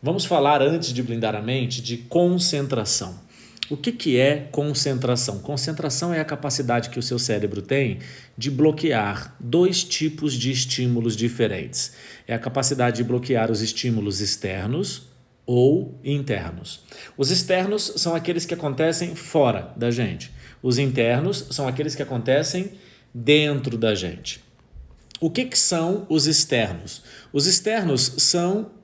Vamos falar, antes de blindar a mente, de concentração. O que é concentração? Concentração é a capacidade que o seu cérebro tem de bloquear dois tipos de estímulos diferentes. É a capacidade de bloquear os estímulos externos ou internos. Os externos são aqueles que acontecem fora da gente. Os internos são aqueles que acontecem dentro da gente. O que são os externos? Os externos são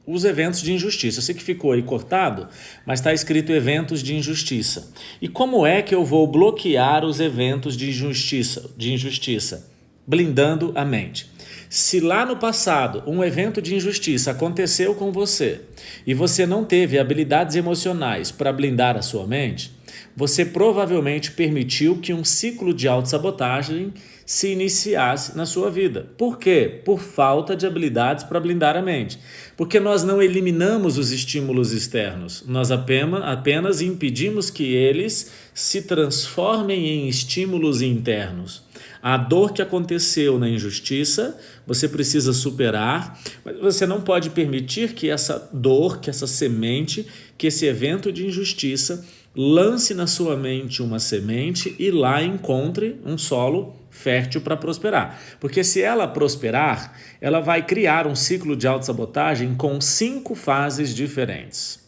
os eventos de injustiça. Eu sei que ficou aí cortado, mas está escrito eventos de injustiça. E como é que eu vou bloquear os eventos de injustiça? Blindando a mente. Se lá no passado um evento de injustiça aconteceu com você e você não teve habilidades emocionais para blindar a sua mente, você provavelmente permitiu que um ciclo de autossabotagem se iniciasse na sua vida. Por quê? Por falta de habilidades para blindar a mente. Porque nós não eliminamos os estímulos externos, nós apenas impedimos que eles se transformem em estímulos internos. A dor que aconteceu na injustiça, você precisa superar, mas você não pode permitir que essa dor, que essa semente, que esse evento de injustiça lance na sua mente uma semente e lá encontre um solo fértil para prosperar. Porque se ela prosperar, ela vai criar um ciclo de autossabotagem com 5 fases diferentes.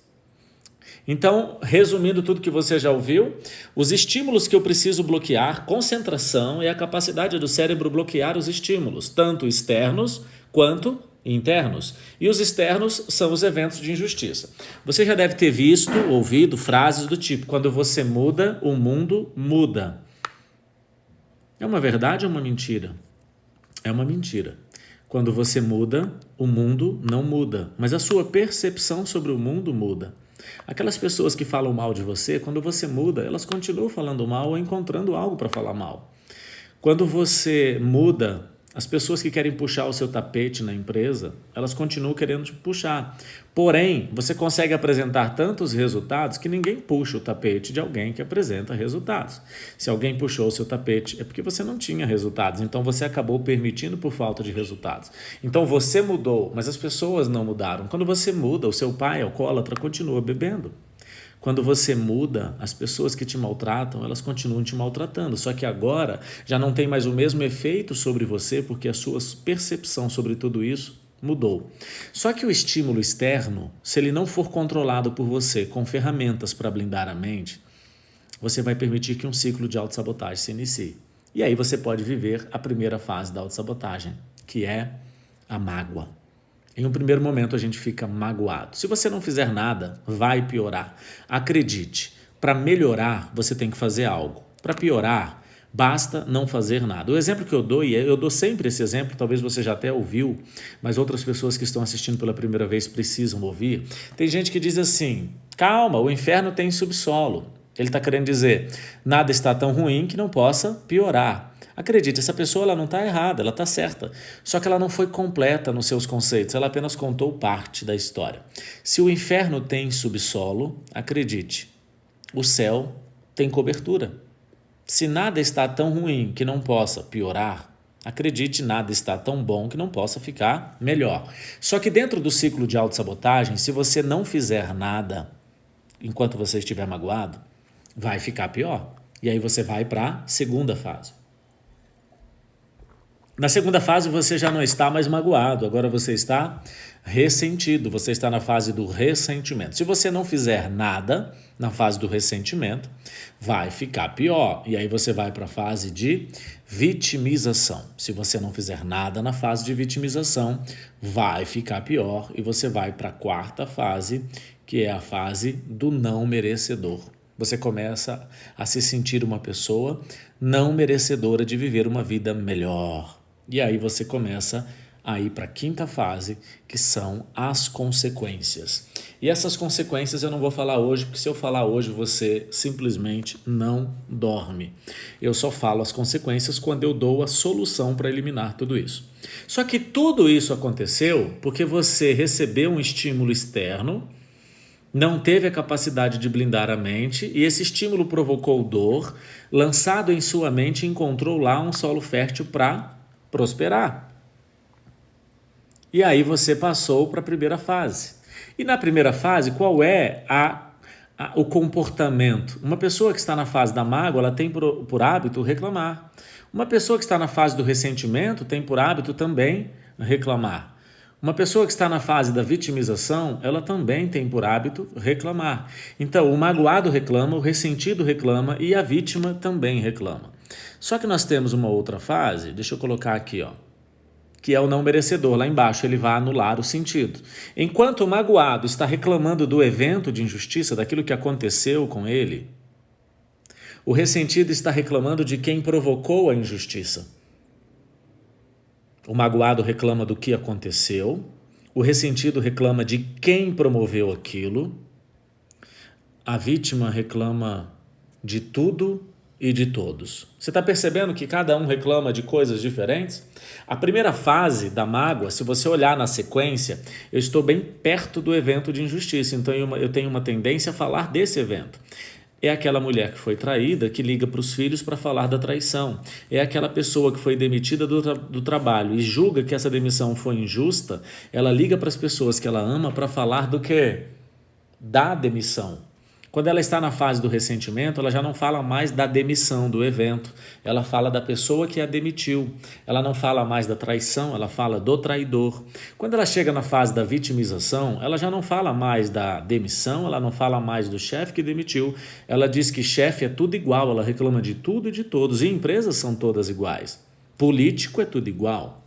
Então, resumindo tudo que você já ouviu, os estímulos que eu preciso bloquear, concentração é a capacidade do cérebro bloquear os estímulos, tanto externos quanto internos. E os externos são os eventos de injustiça. Você já deve ter visto, ouvido frases do tipo: quando você muda, o mundo muda. É uma verdade ou uma mentira? É uma mentira. Quando você muda, o mundo não muda, mas a sua percepção sobre o mundo muda. Aquelas pessoas que falam mal de você, quando você muda, elas continuam falando mal ou encontrando algo para falar mal. Quando você muda, as pessoas que querem puxar o seu tapete na empresa, elas continuam querendo te puxar. Porém, você consegue apresentar tantos resultados que ninguém puxa o tapete de alguém que apresenta resultados. Se alguém puxou o seu tapete, é porque você não tinha resultados, então você acabou permitindo por falta de resultados. Então você mudou, mas as pessoas não mudaram. Quando você muda, o seu pai, alcoólatra, continua bebendo. Quando você muda, as pessoas que te maltratam, elas continuam te maltratando. Só que agora já não tem mais o mesmo efeito sobre você, porque a sua percepção sobre tudo isso mudou. Só que o estímulo externo, se ele não for controlado por você com ferramentas para blindar a mente, você vai permitir que um ciclo de autossabotagem se inicie. E aí você pode viver a primeira fase da autossabotagem, que é a mágoa. Em um primeiro momento a gente fica magoado. Se você não fizer nada, vai piorar. Acredite, para melhorar você tem que fazer algo. Para piorar, basta não fazer nada. O exemplo que eu dou, e eu dou sempre esse exemplo, talvez você já até ouviu, mas outras pessoas que estão assistindo pela primeira vez precisam ouvir. Tem gente que diz assim: calma, o inferno tem subsolo. Ele está querendo dizer, nada está tão ruim que não possa piorar. Acredite, essa pessoa ela não está errada, ela está certa. Só que ela não foi completa nos seus conceitos, ela apenas contou parte da história. Se o inferno tem subsolo, acredite, o céu tem cobertura. Se nada está tão ruim que não possa piorar, acredite, nada está tão bom que não possa ficar melhor. Só que dentro do ciclo de autossabotagem, se você não fizer nada enquanto você estiver magoado, vai ficar pior. E aí você vai para a segunda fase. Na segunda fase você já não está mais magoado, agora você está ressentido, você está na fase do ressentimento. Se você não fizer nada na fase do ressentimento, vai ficar pior. E aí você vai para a fase de vitimização. Se você não fizer nada na fase de vitimização, vai ficar pior e você vai para a quarta fase, que é a fase do não merecedor. Você começa a se sentir uma pessoa não merecedora de viver uma vida melhor. E aí você começa a ir para a quinta fase, que são as consequências. E essas consequências eu não vou falar hoje, porque se eu falar hoje você simplesmente não dorme. Eu só falo as consequências quando eu dou a solução para eliminar tudo isso. Só que tudo isso aconteceu porque você recebeu um estímulo externo, não teve a capacidade de blindar a mente e esse estímulo provocou dor, lançado em sua mente encontrou lá um solo fértil para prosperar. E aí você passou para a primeira fase. E na primeira fase, qual é o comportamento? Uma pessoa que está na fase da mágoa, ela tem por hábito reclamar. Uma pessoa que está na fase do ressentimento tem por hábito também reclamar. Uma pessoa que está na fase da vitimização, ela também tem por hábito reclamar. Então, o magoado reclama, o ressentido reclama e a vítima também reclama. Só que nós temos uma outra fase, deixa eu colocar aqui, ó, que é o não merecedor. Lá embaixo ele vai anular o sentido. Enquanto o magoado está reclamando do evento de injustiça, daquilo que aconteceu com ele, o ressentido está reclamando de quem provocou a injustiça. O magoado reclama do que aconteceu, o ressentido reclama de quem promoveu aquilo, a vítima reclama de tudo e de todos. Você está percebendo que cada um reclama de coisas diferentes? A primeira fase da mágoa, se você olhar na sequência, eu estou bem perto do evento de injustiça, então eu tenho uma tendência a falar desse evento. É aquela mulher que foi traída, que liga para os filhos para falar da traição. É aquela pessoa que foi demitida do trabalho e julga que essa demissão foi injusta, ela liga para as pessoas que ela ama para falar do quê? Da demissão. Quando ela está na fase do ressentimento, ela já não fala mais da demissão do evento, ela fala da pessoa que a demitiu. Ela não fala mais da traição, ela fala do traidor. Quando ela chega na fase da vitimização, ela já não fala mais da demissão, ela não fala mais do chefe que demitiu. Ela diz que chefe é tudo igual, ela reclama de tudo e de todos. E empresas são todas iguais. Político é tudo igual.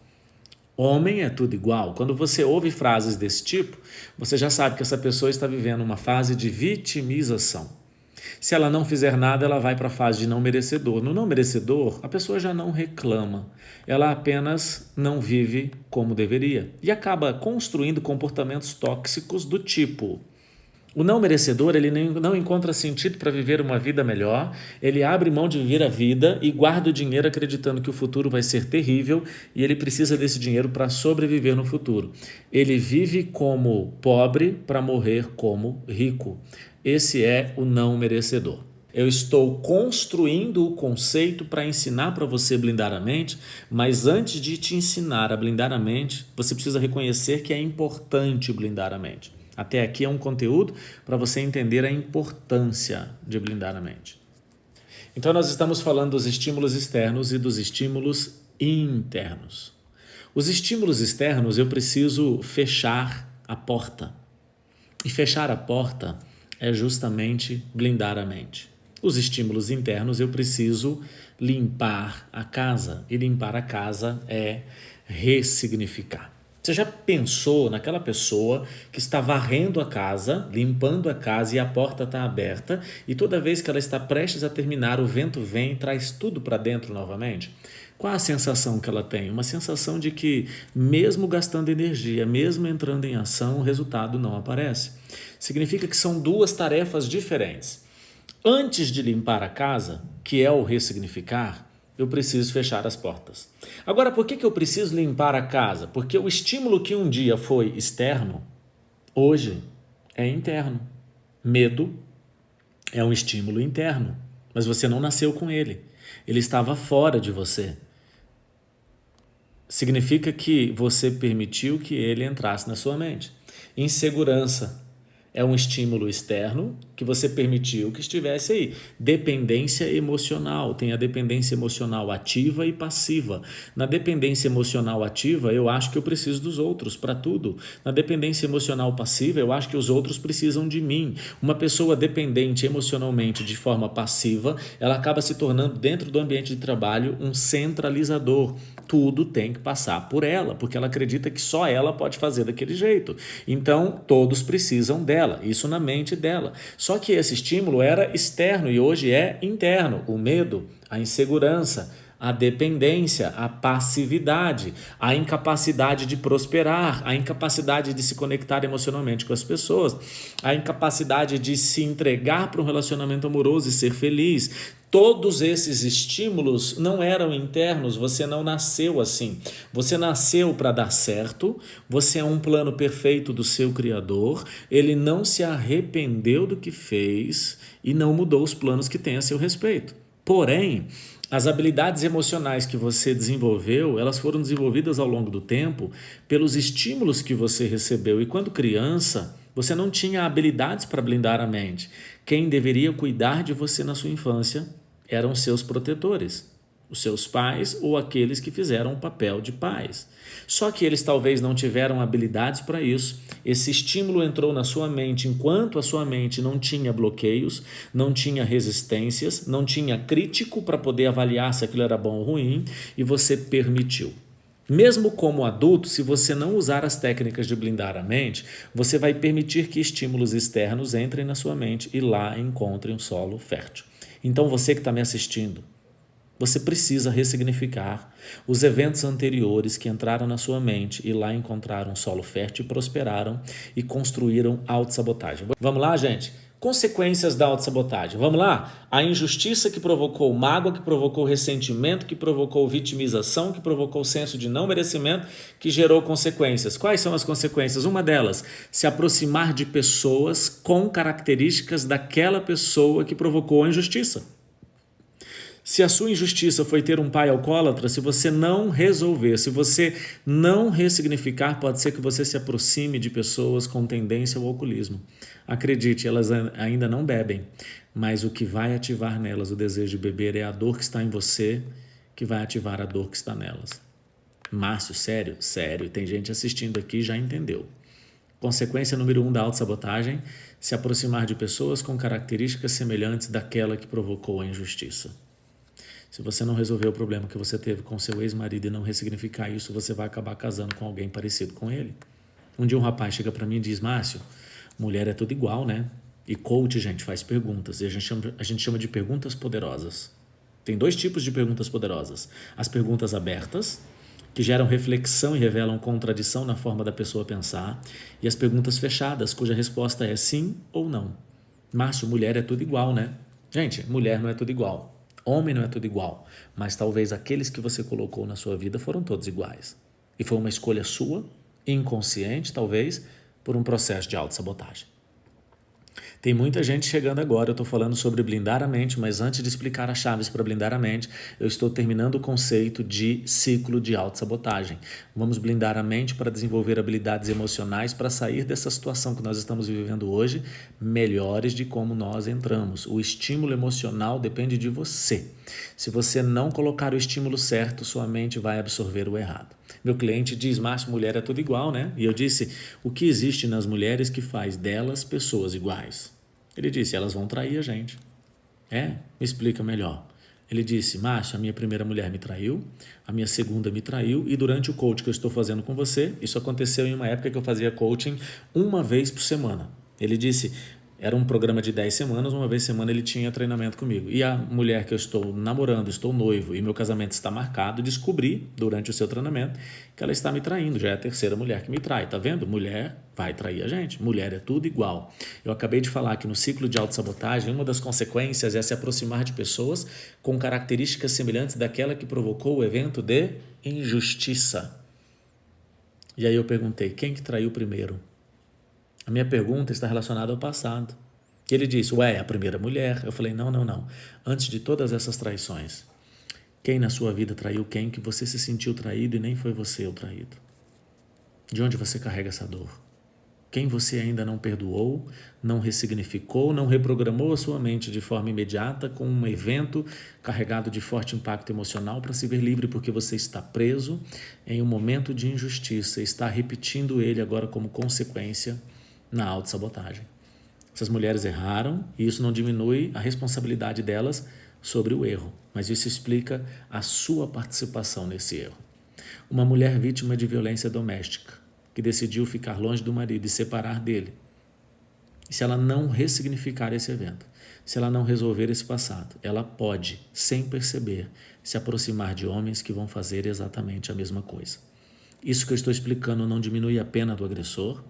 Homem é tudo igual. Quando você ouve frases desse tipo, você já sabe que essa pessoa está vivendo uma fase de vitimização. Se ela não fizer nada, ela vai para a fase de não merecedor. No não merecedor, a pessoa já não reclama. Ela apenas não vive como deveria e acaba construindo comportamentos tóxicos do tipo: o não merecedor, ele não encontra sentido para viver uma vida melhor, ele abre mão de viver a vida e guarda o dinheiro acreditando que o futuro vai ser terrível e ele precisa desse dinheiro para sobreviver no futuro. Ele vive como pobre para morrer como rico. Esse é o não merecedor. Eu estou construindo o conceito para ensinar para você blindar a mente, mas antes de te ensinar a blindar a mente, você precisa reconhecer que é importante blindar a mente. Até aqui é um conteúdo para você entender a importância de blindar a mente. Então nós estamos falando dos estímulos externos e dos estímulos internos. Os estímulos externos eu preciso fechar a porta. E fechar a porta é justamente blindar a mente. Os estímulos internos eu preciso limpar a casa. E limpar a casa é ressignificar. Você já pensou naquela pessoa que está varrendo a casa, limpando a casa e a porta está aberta e toda vez que ela está prestes a terminar, o vento vem e traz tudo para dentro novamente? Qual a sensação que ela tem? Uma sensação de que mesmo gastando energia, mesmo entrando em ação, o resultado não aparece. Significa que são duas tarefas diferentes. Antes de limpar a casa, que é o ressignificar, eu preciso fechar as portas. Agora, por que eu preciso limpar a casa? Porque o estímulo que um dia foi externo, hoje é interno. Medo é um estímulo interno, mas você não nasceu com ele. Ele estava fora de você. Significa que você permitiu que ele entrasse na sua mente. Insegurança é um estímulo externo que você permitiu que estivesse aí. Dependência emocional. Tem a dependência emocional ativa e passiva. Na dependência emocional ativa, eu acho que eu preciso dos outros para tudo. Na dependência emocional passiva, eu acho que os outros precisam de mim. Uma pessoa dependente emocionalmente de forma passiva, ela acaba se tornando, dentro do ambiente de trabalho, um centralizador. Tudo tem que passar por ela, porque ela acredita que só ela pode fazer daquele jeito. Então, todos precisam dela, isso na mente dela. Só que esse estímulo era externo e hoje é interno. O medo, a insegurança, a dependência, a passividade, a incapacidade de prosperar, a incapacidade de se conectar emocionalmente com as pessoas, a incapacidade de se entregar para um relacionamento amoroso e ser feliz. Todos esses estímulos não eram internos, você não nasceu assim. Você nasceu para dar certo, você é um plano perfeito do seu Criador, ele não se arrependeu do que fez e não mudou os planos que tem a seu respeito. Porém, As habilidades emocionais que você desenvolveu, elas foram desenvolvidas ao longo do tempo pelos estímulos que você recebeu. E quando criança, você não tinha habilidades para blindar a mente. Quem deveria cuidar de você na sua infância eram seus protetores, os seus pais ou aqueles que fizeram o papel de pais. Só que eles talvez não tiveram habilidades para isso. Esse estímulo entrou na sua mente enquanto a sua mente não tinha bloqueios, não tinha resistências, não tinha crítico para poder avaliar se aquilo era bom ou ruim, e você permitiu. Mesmo como adulto, se você não usar as técnicas de blindar a mente, você vai permitir que estímulos externos entrem na sua mente e lá encontrem um solo fértil. Então você que está me assistindo, você precisa ressignificar os eventos anteriores que entraram na sua mente e lá encontraram um solo fértil e prosperaram e construíram autossabotagem. Vamos lá, gente? Consequências da autossabotagem. Vamos lá? A injustiça que provocou mágoa, que provocou ressentimento, que provocou vitimização, que provocou senso de não merecimento, que gerou consequências. Quais são as consequências? Uma delas, se aproximar de pessoas com características daquela pessoa que provocou a injustiça. Se a sua injustiça foi ter um pai alcoólatra, se você não resolver, se você não ressignificar, pode ser que você se aproxime de pessoas com tendência ao alcoolismo. Acredite, elas ainda não bebem, mas o que vai ativar nelas o desejo de beber é a dor que está em você, que vai ativar a dor que está nelas. Márcio, sério? Sério. Tem gente assistindo aqui e já entendeu. Consequência número 1 da autossabotagem, se aproximar de pessoas com características semelhantes daquela que provocou a injustiça. Se você não resolver o problema que você teve com seu ex-marido e não ressignificar isso, você vai acabar casando com alguém parecido com ele. Um dia um rapaz chega para mim e diz, Márcio, mulher é tudo igual, né? E coach, gente, faz perguntas. E a gente chama de perguntas poderosas. Tem 2 tipos de perguntas poderosas. As perguntas abertas, que geram reflexão e revelam contradição na forma da pessoa pensar. E as perguntas fechadas, cuja resposta é sim ou não. Márcio, mulher é tudo igual, né? Gente, mulher não é tudo igual. Homem não é tudo igual, mas talvez aqueles que você colocou na sua vida foram todos iguais. E foi uma escolha sua, inconsciente, talvez, por um processo de autossabotagem. Tem muita gente chegando agora, eu estou falando sobre blindar a mente, mas antes de explicar as chaves para blindar a mente, eu estou terminando o conceito de ciclo de autossabotagem. Vamos blindar a mente para desenvolver habilidades emocionais para sair dessa situação que nós estamos vivendo hoje, melhores de como nós entramos. O estímulo emocional depende de você. Se você não colocar o estímulo certo, sua mente vai absorver o errado. Meu cliente diz, Márcio, mulher é tudo igual, né? E eu disse, o que existe nas mulheres que faz delas pessoas iguais? Ele disse, elas vão trair a gente. Me explica melhor. Ele disse, Márcio, a minha primeira mulher me traiu, a minha segunda me traiu e durante o coaching que eu estou fazendo com você, isso aconteceu em uma época que eu fazia coaching uma vez por semana. Ele disse, era um programa de 10 semanas, uma vez por semana ele tinha treinamento comigo. E a mulher que eu estou namorando, estou noivo e meu casamento está marcado, descobri durante o seu treinamento que ela está me traindo. Já é a terceira mulher que me trai, tá vendo? Mulher vai trair a gente, mulher é tudo igual. Eu acabei de falar que no ciclo de autossabotagem, uma das consequências é se aproximar de pessoas com características semelhantes daquela que provocou o evento de injustiça. E aí eu perguntei, quem que traiu primeiro? A minha pergunta está relacionada ao passado. Ele disse, a primeira mulher. Eu falei, não. Antes de todas essas traições, quem na sua vida traiu quem que você se sentiu traído e nem foi você o traído? De onde você carrega essa dor? Quem você ainda não perdoou, não ressignificou, não reprogramou a sua mente de forma imediata com um evento carregado de forte impacto emocional para se ver livre porque você está preso em um momento de injustiça e está repetindo ele agora como consequência na autossabotagem. Essas mulheres erraram e isso não diminui a responsabilidade delas sobre o erro, mas isso explica a sua participação nesse erro. Uma mulher vítima de violência doméstica, que decidiu ficar longe do marido e separar dele. E se ela não ressignificar esse evento, se ela não resolver esse passado, ela pode, sem perceber, se aproximar de homens que vão fazer exatamente a mesma coisa. Isso que eu estou explicando não diminui a pena do agressor,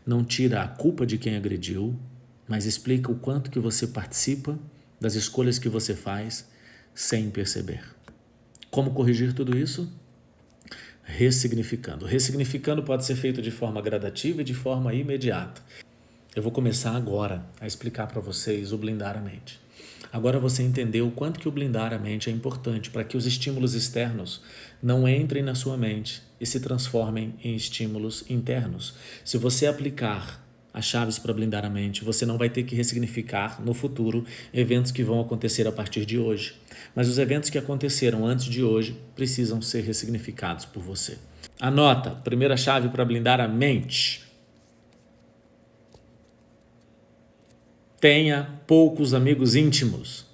não tira a culpa de quem agrediu, mas explica o quanto que você participa das escolhas que você faz sem perceber. Como corrigir tudo isso? Ressignificando. Ressignificando pode ser feito de forma gradativa e de forma imediata. Eu vou começar agora a explicar para vocês o blindar a mente. Agora você entendeu o quanto que o blindar a mente é importante para que os estímulos externos não entrem na sua mente e se transformem em estímulos internos. Se você aplicar as chaves para blindar a mente, você não vai ter que ressignificar no futuro eventos que vão acontecer a partir de hoje. Mas os eventos que aconteceram antes de hoje precisam ser ressignificados por você. Anota, primeira chave para blindar a mente. Tenha poucos amigos íntimos.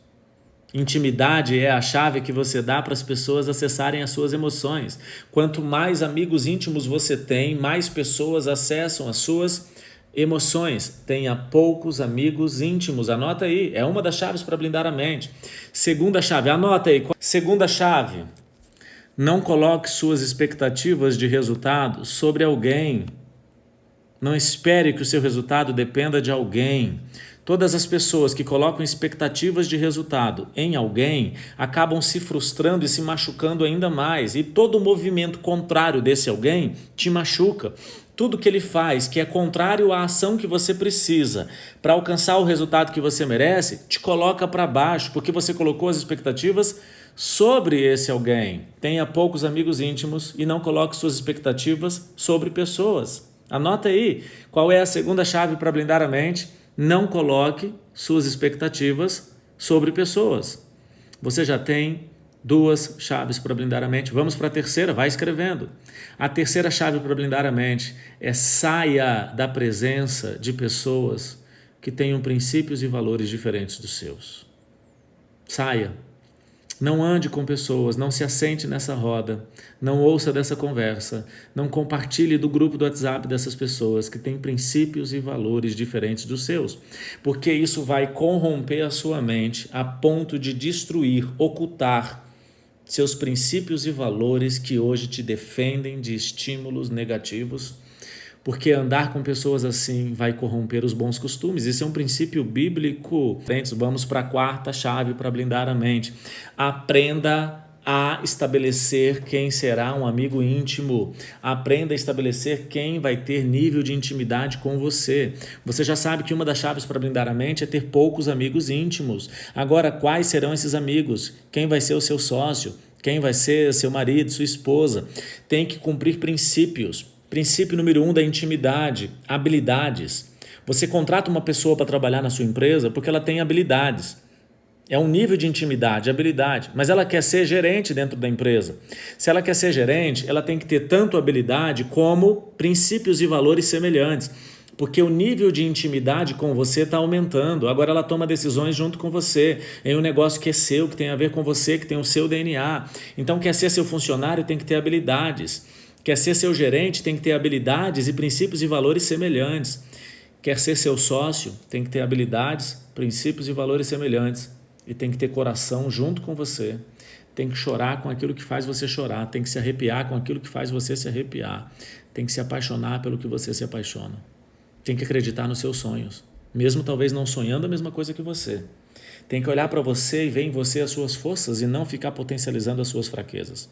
Intimidade é a chave que você dá para as pessoas acessarem as suas emoções. Quanto mais amigos íntimos você tem, mais pessoas acessam as suas emoções. Tenha poucos amigos íntimos. Anota aí, é uma das chaves para blindar a mente. Segunda chave, anota aí. Segunda chave, não coloque suas expectativas de resultado sobre alguém. Não espere que o seu resultado dependa de alguém. Todas as pessoas que colocam expectativas de resultado em alguém acabam se frustrando e se machucando ainda mais. E todo movimento contrário desse alguém te machuca. Tudo que ele faz que é contrário à ação que você precisa para alcançar o resultado que você merece, te coloca para baixo, porque você colocou as expectativas sobre esse alguém. Tenha poucos amigos íntimos e não coloque suas expectativas sobre pessoas. Anota aí, qual é a segunda chave para blindar a mente? Não coloque suas expectativas sobre pessoas. Você já tem duas chaves para blindar a mente. Vamos para a terceira, vai escrevendo. A terceira chave para blindar a mente é saia da presença de pessoas que tenham princípios e valores diferentes dos seus. Saia. Não ande com pessoas, não se assente nessa roda, não ouça dessa conversa, não compartilhe do grupo do WhatsApp dessas pessoas que têm princípios e valores diferentes dos seus, porque isso vai corromper a sua mente a ponto de destruir, ocultar seus princípios e valores que hoje te defendem de estímulos negativos, porque andar com pessoas assim vai corromper os bons costumes. Isso é um princípio bíblico. Vamos para a quarta chave para blindar a mente. Aprenda a estabelecer quem será um amigo íntimo. Aprenda a estabelecer quem vai ter nível de intimidade com você. Você já sabe que uma das chaves para blindar a mente é ter poucos amigos íntimos. Agora, quais serão esses amigos? Quem vai ser o seu sócio? Quem vai ser seu marido, sua esposa? Tem que cumprir princípios. Princípio número 1 da intimidade, habilidades. Você contrata uma pessoa para trabalhar na sua empresa porque ela tem habilidades. É um nível de intimidade, habilidade, mas ela quer ser gerente dentro da empresa. Se ela quer ser gerente, ela tem que ter tanto habilidade como princípios e valores semelhantes, porque o nível de intimidade com você está aumentando. Agora ela toma decisões junto com você, em um negócio que é seu, que tem a ver com você, que tem o seu DNA. Então, quer ser seu funcionário, tem que ter habilidades. Quer ser seu gerente, tem que ter habilidades e princípios e valores semelhantes. Quer ser seu sócio, tem que ter habilidades, princípios e valores semelhantes. E tem que ter coração junto com você. Tem que chorar com aquilo que faz você chorar. Tem que se arrepiar com aquilo que faz você se arrepiar. Tem que se apaixonar pelo que você se apaixona. Tem que acreditar nos seus sonhos, mesmo talvez não sonhando a mesma coisa que você. Tem que olhar para você e ver em você as suas forças e não ficar potencializando as suas fraquezas.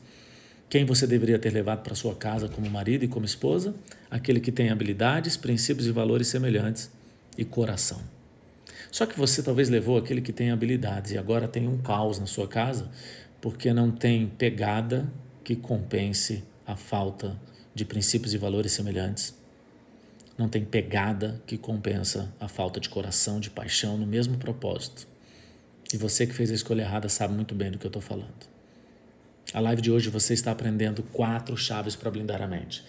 Quem você deveria ter levado para sua casa como marido e como esposa? Aquele que tem habilidades, princípios e valores semelhantes e coração. Só que você talvez levou aquele que tem habilidades e agora tem um caos na sua casa porque não tem pegada que compense a falta de princípios e valores semelhantes. Não tem pegada que compensa a falta de coração, de paixão no mesmo propósito. E você que fez a escolha errada sabe muito bem do que eu estou falando. A live de hoje você está aprendendo 4 chaves para blindar a mente.